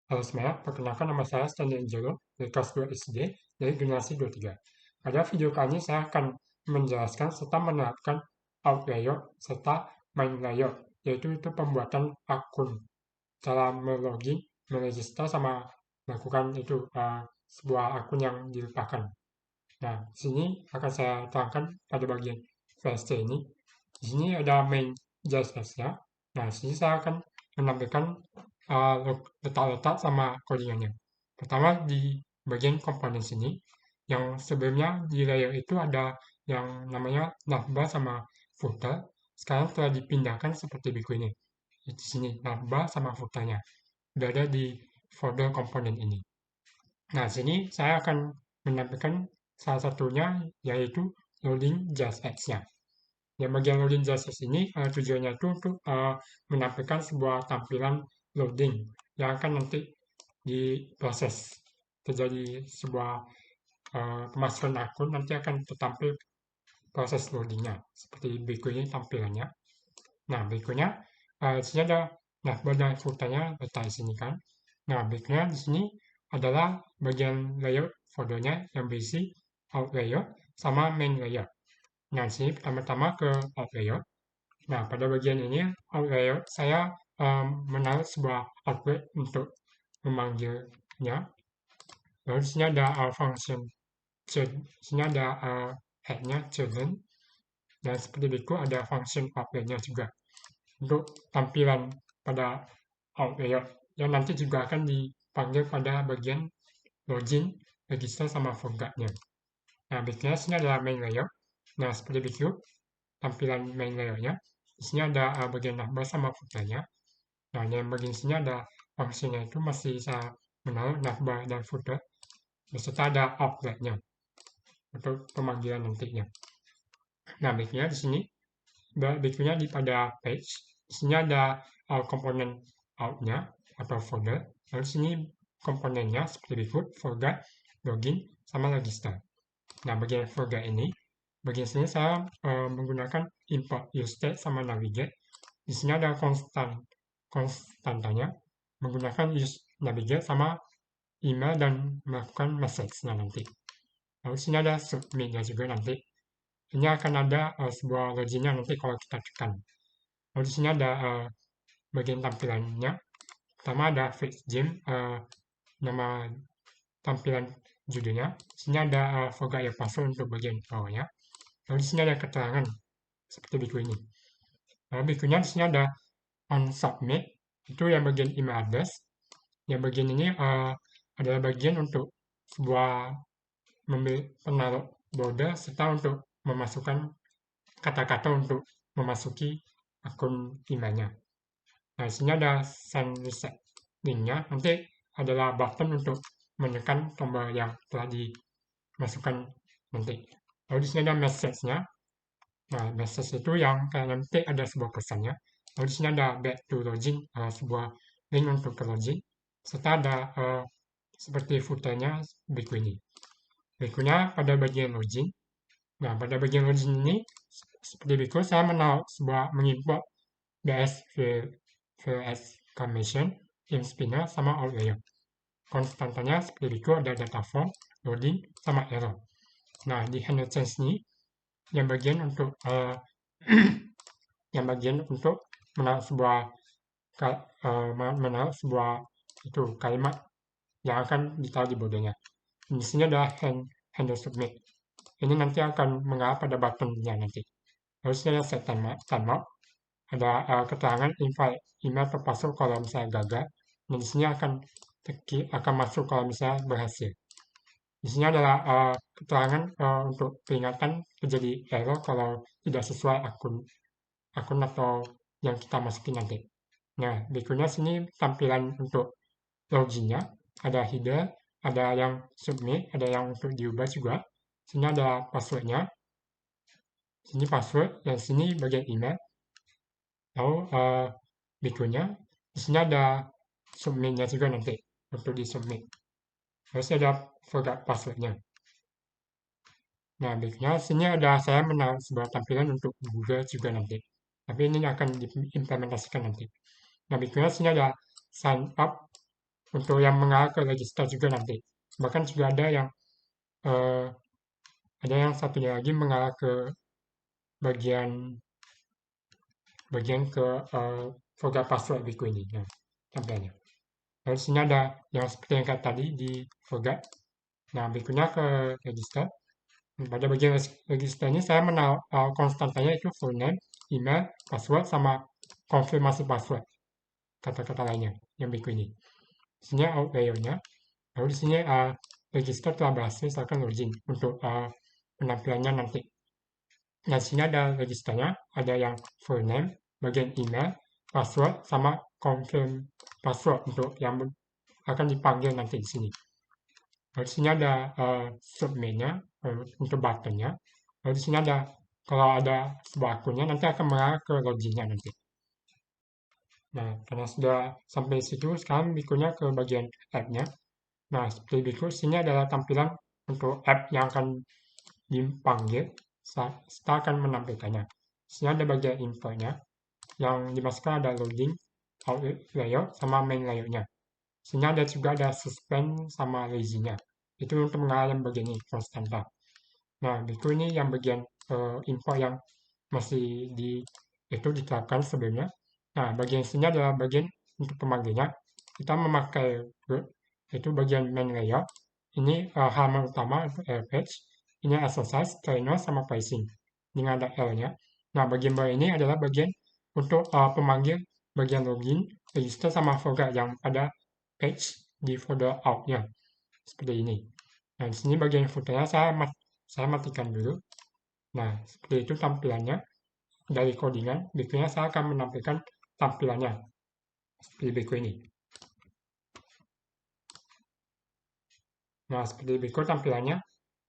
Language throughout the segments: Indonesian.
Halo semua, perkenalkan nama saya Stanley Angelo dari kelas 2 SD dari generasi 23. Pada video kali ini saya akan menjelaskan serta menerapkan out layout serta main layout, yaitu itu pembuatan akun, cara melogin, meregister sama melakukan itu sebuah akun yang dilupakan. Nah, di sini akan saya terangkan pada bagian VST ini. Di sini ada main JSX-nya. Nah, di sini saya akan menampilkan letak-letak sama codingannya. Pertama di bagian komponen sini, yang sebelumnya di layer itu ada yang namanya navbar sama footer. Sekarang telah dipindahkan seperti berikut ini. Di sini navbar sama footernya sudah ada di folder komponen ini. Nah, sini saya akan menampilkan salah satunya yaitu loading JSX-nya. Yang bagian loading JSX ini tujuannya itu untuk menampilkan sebuah tampilan loading yang akan nanti diproses. Terjadi sebuah pemasukan akun nanti akan tertampil proses loadingnya. Seperti berikut ini tampilannya. Nah, berikutnya di sini ada dashboard dan filternya letak di sini kan. Nah, berikutnya di sini adalah bagian layout foldernya yang berisi out layout sama main layout. Nah, di sini pertama-tama ke out layout. Nah, pada bagian ini out layout saya menaruh sebuah output untuk memanggilnya. Lalu di sini ada function di sini ada headnya children dan seperti itu ada function output-nya juga untuk tampilan pada out layout yang nanti juga akan dipanggil pada bagian login, register sama forgatnya. Nah, berikutnya sini adalah main layout. Nah, seperti itu tampilan main layoutnya. Di sini ada bagian navbar sama footernya. Nah, yang bagian sini ada fungsinya itu masih bisa menaruh navbar dan footer beserta ada outletnya untuk pemanggilan nantinya. Nah, berikutnya di sini, berikutnya di pada page, di sini ada komponen out-nya atau folder. Lalu di sini komponennya seperti berikut, forgot, login, sama register. Nah, bagian forgot ini, bagian sini saya menggunakan import usestate sama navigate. Di sini ada konstantanya, menggunakan use navigate sama email dan melakukan message nanti. Lalu sini ada submit-nya juga nanti. Ini akan ada sebuah loginnya nanti kalau kita tekan. Lalu di sini ada bagian tampilannya. Pertama ada fix gym, nama tampilan judulnya. Di sini ada forgot your password untuk bagian bawahnya. Lalu di sini ada keterangan seperti berikut ini. Lalu berikutnya di sini ada on submit, itu yang bagian email address. Yang bagian ini adalah bagian untuk sebuah penaruh border serta untuk memasukkan kata-kata untuk memasuki akun emailnya. Nah, di sini ada send reset linknya. Nanti adalah button untuk menekan tombol yang telah dimasukkan nanti. Lalu di sini ada message-nya. Nah, message itu yang kayak nanti ada sebuah pesannya. Lalu di sini ada back to login, sebuah link untuk ke login. Serta ada seperti footernya berikut ini. Berikutnya pada bagian login. Nah, pada bagian login ini seperti berikut saya menaruh sebuah mengimport BS VS Commission, in spinner sama out layer. Konstantanya seperti berikut ada data form, loading, sama error. Nah, di handle change ini yang bagian untuk yang bagian untuk menaruh sebuah menaruh sebuah itu kalimat yang akan ditaruh di bordernya. Di sini ada handle submit. Ini nanti akan mengarah pada buttonnya nanti. Lalu sini ada set timeout. Ada keterangan invite email atau password kalau misalnya gagal. Dan di sini akan masuk kalau misalnya berhasil. Di sini adalah keterangan untuk peringatan terjadi error kalau tidak sesuai akun atau yang kita masukin nanti. Nah, berikutnya sini tampilan untuk loginnya. Ada header, ada yang submit, ada yang untuk diubah juga. Sini ada passwordnya. Sini password, dan sini bagian email. Lalu berikutnya, di sini ada submit-nya juga nanti untuk di submit. Terus ada forgot password-nya. Nah, berikutnya sini ada saya menaruh sebuah tampilan untuk Google juga nanti. Tapi ini akan diimplementasikan nanti. Nah, berikutnya sini ada sign up untuk yang mengarah ke register juga nanti. Bahkan juga eh, ada yang satunya lagi mengarah ke bagian bagian ke forgot password Biku ini. Nah, tampilannya. Lalu di sini ada yang seperti yang kayak tadi di forgot. Nah, berikutnya ke register. Pada bagian register ini saya menaruh konstantanya itu full name, email, password, sama konfirmasi password. Kata-kata lainnya yang berikut ini. Di sini out layer-nya. Lalu di sini register telah berhasil, saya akan login untuk penampilannya nanti. Nah, di sini ada registernya, ada yang full name, bagian email, password, sama confirm password untuk yang akan dipanggil nanti di sini. Lalu di sini ada submit-nya untuk button-nya. Lalu di sini ada kalau ada sebuah akunnya nanti akan mengarah ke login-nya nanti. Nah, karena sudah sampai situ, sekarang berikutnya ke bagian app-nya. Nah, seperti berikut, sini adalah tampilan untuk app yang akan dipanggil. Kita akan menampilkannya. Sini ada bagian info-nya. Yang dimasukkan ada loading, out layout, sama main layout-nya. Sini ada juga ada suspend sama lazy-nya. Itu untuk mengarah yang bagian ini, konstanta. Nah, berikut ini yang bagian info yang masih itu diterapkan sebelumnya. Nah, bagian sini adalah bagian untuk pemanggilnya. Kita memakai root, yaitu bagian main layout. Ini halaman utama untuk air page. Ini exercise, trainer, sama pricing. Dengan ada L-nya. Nah, bagian bawah ini adalah bagian untuk pemanggil bagian login, register, sama forgot yang ada page di folder out-nya. Seperti ini. Nah, di sini bagian footer-nya saya matikan dulu. Nah, seperti itu tampilannya dari codingan. Berikutnya saya akan menampilkan tampilannya seperti berikut ini. Nah, seperti berikut tampilannya.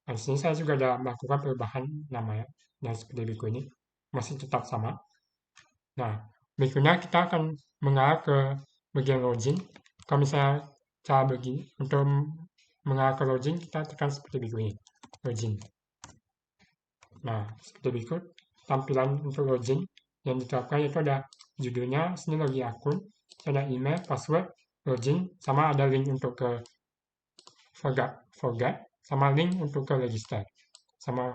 Nah, di sini saya juga sudah melakukan perubahan namanya. Nah, seperti berikut ini. Masih tetap sama. Nah, berikutnya kita akan mengarah ke bagian login. Kalau misalnya cara begini, untuk mengarah ke login, kita tekan seperti berikut ini. Login. Nah, seperti berikut tampilan untuk login yang diterapkan itu ada judulnya, sini login akun, ada email, password, login, sama ada link untuk ke forgot, sama link untuk ke register, sama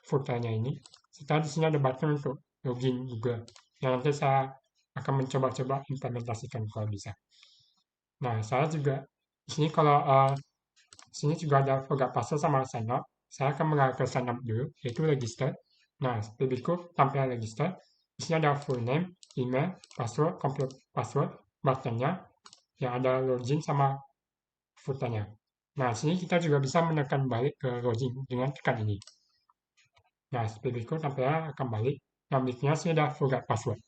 footernya ini. Serta di sini ada button untuk login juga, yang nanti saya akan mencoba-coba implementasikan kalau bisa. Nah, saya juga di sini kalau sini juga ada forgot password sama sign up. Saya akan mengarah ke sign up dulu, yaitu register. Nah, seperti berikut tampilan register. Di sini ada full name, email, password, complete password, buttonnya, yang ada login sama footernya. Nah, sini kita juga bisa menekan balik ke login dengan tekan ini. Nah, seperti berikut tampilannya akan balik. Nah, berikutnya sini ada forgot password.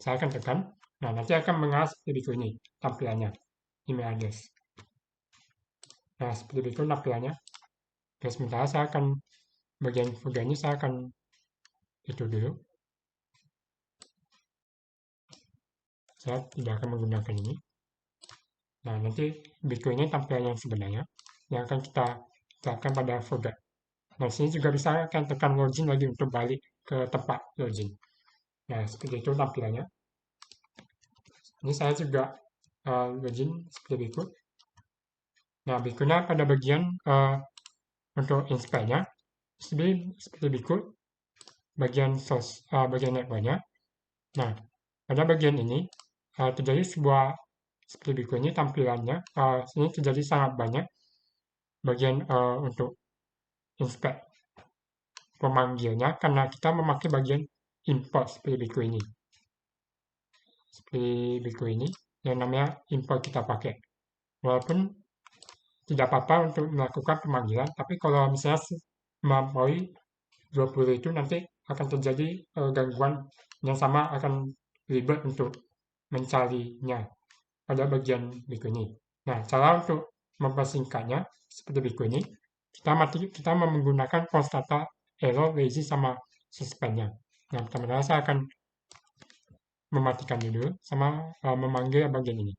Saya akan tekan. Nah, nanti akan mengarah seperti berikut ini tampilannya, email address. Nah, seperti berikut tampilannya. Oke, sementara saya akan bagian forgot ini saya akan itu dulu. Saya tidak akan menggunakan ini. Nah, nanti berikut ini tampilan yang sebenarnya yang akan kita terapkan pada forgot. Nah, sini juga bisa akan tekan login lagi untuk balik ke tempat login. Nah, seperti itu tampilannya. Ini saya juga login seperti berikut. Nah, berikutnya pada bagian untuk inspect-nya, seperti berikut, bagian source, bagian network-nya. Nah, pada bagian ini terjadi sebuah seperti berikut ini tampilannya. Sini terjadi sangat banyak bagian untuk inspect pemanggilnya karena kita memakai bagian import seperti berikut ini. Seperti berikut ini yang namanya import kita pakai. Walaupun tidak apa-apa untuk melakukan pemanggilan, tapi kalau misalnya melampaui 20 itu nanti akan terjadi gangguan yang sama, akan ribet untuk mencarinya pada bagian berikut ini. Nah, cara untuk mempersingkatnya seperti berikut ini. Kita menggunakan konstanta error, lazy, sama suspendnya. Nah, pertama-tama saya akan mematikan dulu sama memanggil bagian ini.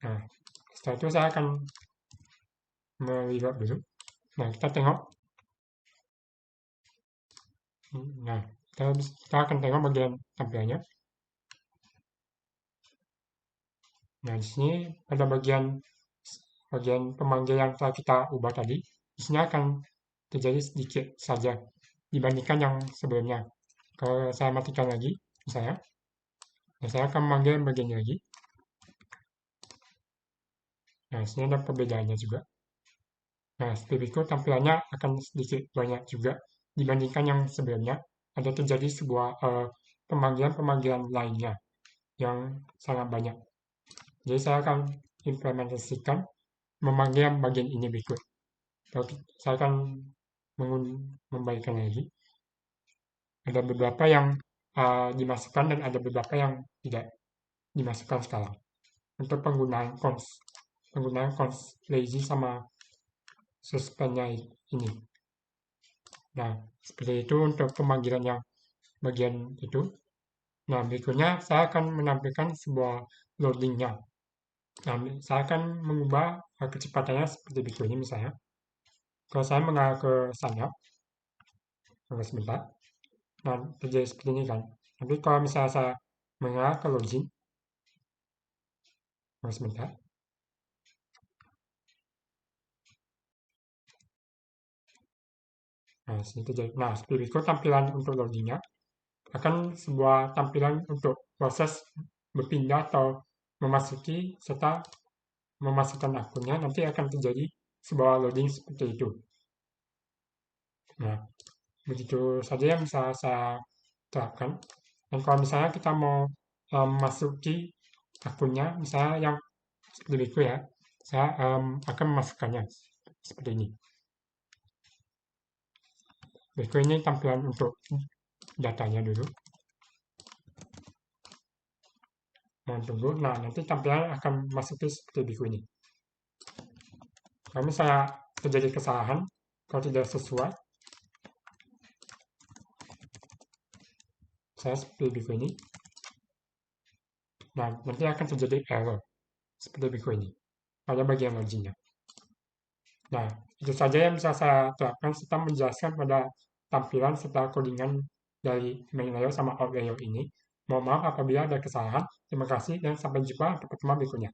Nah, setelah itu saya akan melihat dulu. Nah, kita tengok. Nah, kita akan tengok bagian tampilannya. Nah, di sini pada bagian pemanggil yang telah kita ubah tadi, di sini akan terjadi sedikit saja dibandingkan yang sebelumnya. Kalau saya matikan lagi, misalnya, nah saya akan memanggil bagian ini lagi. Nah, di sini ada perbedaannya juga. Nah, seperti itu tampilannya akan sedikit banyak juga dibandingkan yang sebelumnya. Ada terjadi sebuah pemanggilan-pemanggilan lainnya yang sangat banyak. Jadi saya akan implementasikan memanggil bagian ini berikut. Saya akan membaikkan lagi. Ada beberapa yang dimasukkan dan ada beberapa yang tidak dimasukkan sekarang. Untuk penggunaan cons lazy sama suspendnya ini. Nah, seperti itu untuk pemanggilan yang bagian itu. Nah, berikutnya saya akan menampilkan sebuah loadingnya. Nah, saya akan mengubah kecepatannya seperti berikut ini misalnya. Kalau saya mengarah ke sana, tunggu sebentar. Nah, terjadi seperti ini kan. Tapi kalau misalnya saya mengarah ke login, tunggu sebentar. Nah, sini terjadi. Nah, seperti itu tampilan untuk loginnya akan sebuah tampilan untuk proses berpindah atau memasuki serta memasukkan akunnya nanti akan terjadi sebuah loading seperti itu. Nah, begitu saja yang bisa saya terapkan. Dan kalau misalnya kita mau memasuki akunnya, misalnya yang seperti itu ya, saya akan memasukkannya seperti ini. Berikut ini tampilan untuk datanya dulu. Mohon tunggu. Nah, nanti tampilan akan masuk seperti berikut ini. Kalau misalnya terjadi kesalahan, kalau tidak sesuai, saya seperti berikut ini. Nah, nanti akan terjadi error seperti berikut ini pada bagian loginnya. Nah, itu saja yang bisa saya terapkan serta menjelaskan pada tampilan serta codingan dari main layout sama out layout ini. Mohon maaf apabila ada kesalahan. Terima kasih dan sampai jumpa di pertemuan berikutnya.